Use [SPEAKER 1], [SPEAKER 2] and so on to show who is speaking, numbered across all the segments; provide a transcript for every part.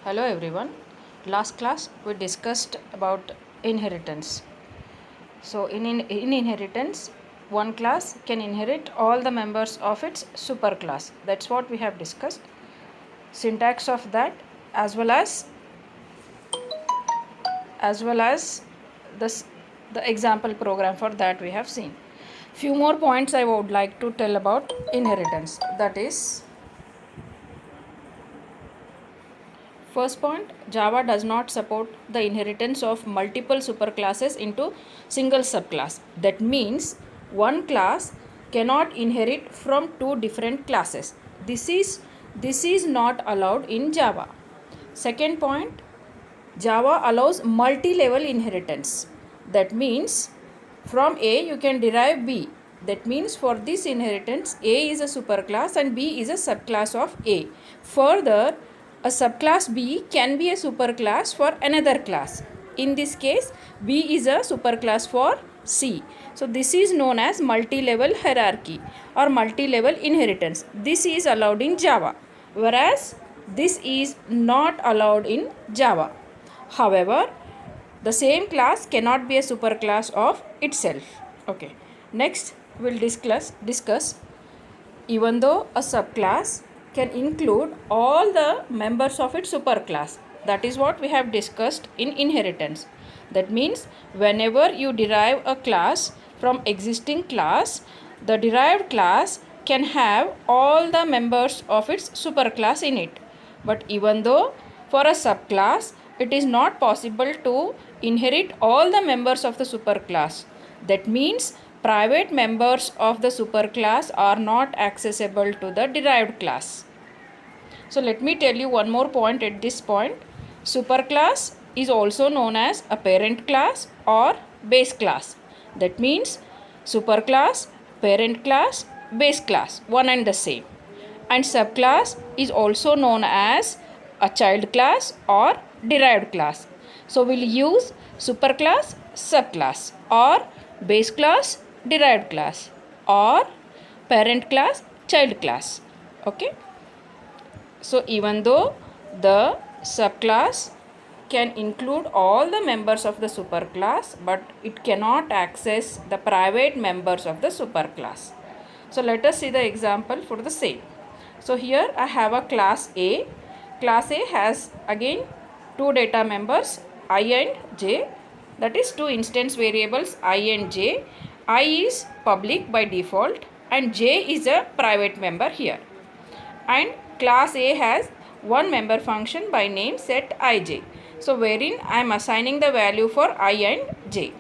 [SPEAKER 1] Hello everyone. Last class we discussed about inheritance. So in inheritance, one class can inherit all the members of its superclass. That's what we have discussed. Syntax of that as well as this the example program for that we have seen. Few more points I would like to tell about inheritance. That is, first point, Java does not support the inheritance of multiple superclasses into single subclass. That means one class cannot inherit from two different classes. This is not allowed in Java. Second point, Java allows multi-level inheritance. That means from A you can derive B. That means for this inheritance, A is a superclass and B is a subclass of A. Further, a subclass B can be a superclass for another class. In this case, B is a superclass for C. So this is known as multi-level hierarchy or multi-level inheritance. This is allowed in Java, whereas this is not allowed in Java. However, the same class cannot be a superclass of itself. Okay. Next, we'll discuss even though a subclass can include all the members of its superclass. That is what we have discussed in inheritance. That means whenever you derive a class from existing class, the derived class can have all the members of its superclass in it. But even though for a subclass it is not possible to inherit all the members of the superclass. That means private members of the superclass are not accessible to the derived class. So let me tell you one more point at this point. Superclass is also known as a parent class or base class. That means superclass, parent class, base class, one and the same. And subclass is also known as a child class or derived class. So we'll use superclass, subclass, or base class, derived class, or parent class, child class. Okay. So even though the subclass can include all the members of the superclass, but it cannot access the private members of the superclass. So let us see the example for the same. So here I have a class A. Class A has again two data members I and j, that is two instance variables I and j. I is public by default and j is a private member here. And class A has one member function by name set ij. So wherein I am assigning the value for I and j.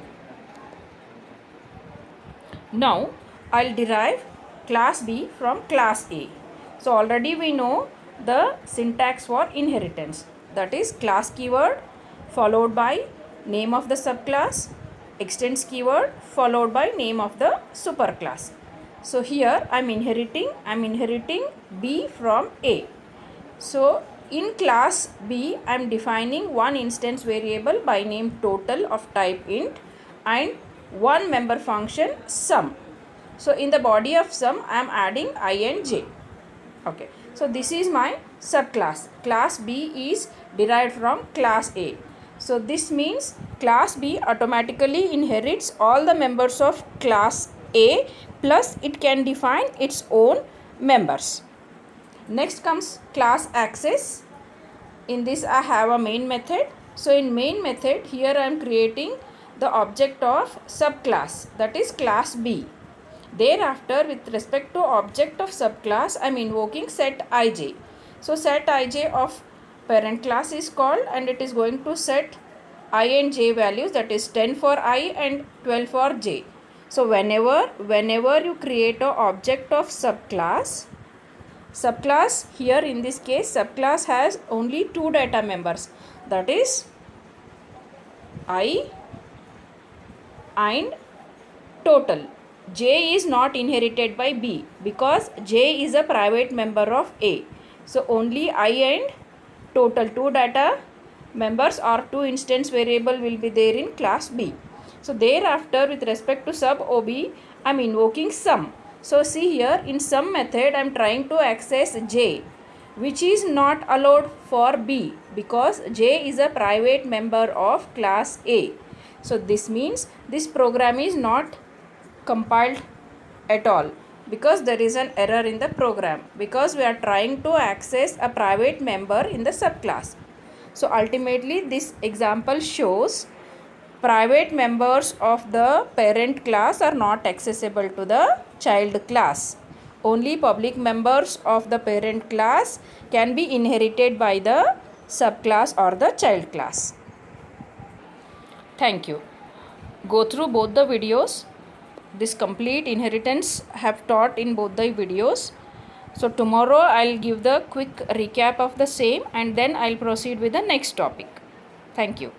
[SPEAKER 1] Now I'll derive class B from class A. So already we know the syntax for inheritance. That is class keyword followed by name of the subclass, extends keyword followed by name of the superclass. So here I am inheriting B from A. So in class B I am defining one instance variable by name total of type int and one member function sum. So in the body of sum I am adding I and j. Okay. So this is my subclass. Class B is derived from class A. So this means class B automatically inherits all the members of class A plus it can define its own members. Next comes class access. In this I have a main method. So in main method here I am creating the object of subclass, that is class B. Thereafter with respect to object of subclass I am invoking set ij. So set ij of parent class is called and it is going to set I and j values, that is 10 for I and 12 for j. So whenever you create a object of subclass here in this case subclass has only two data members, that is I and total. J is not inherited by B because J is a private member of A. So only I and total, two data members or two instance variable will be there in class B. So thereafter with respect to sub OB I am invoking sum. So see here in sum method I am trying to access J. which is not allowed for B because J is a private member of class A. So this means this program is not compiled at all because there is an error in the program because we are trying to access a private member in the subclass. So ultimately this example shows private members of the parent class are not accessible to the child class. Only public members of the parent class can be inherited by the subclass or the child class. Thank you. Go through both the videos. This complete inheritance have taught in both the videos. So tomorrow I'll give the quick recap of the same and then I'll proceed with the next topic. Thank you.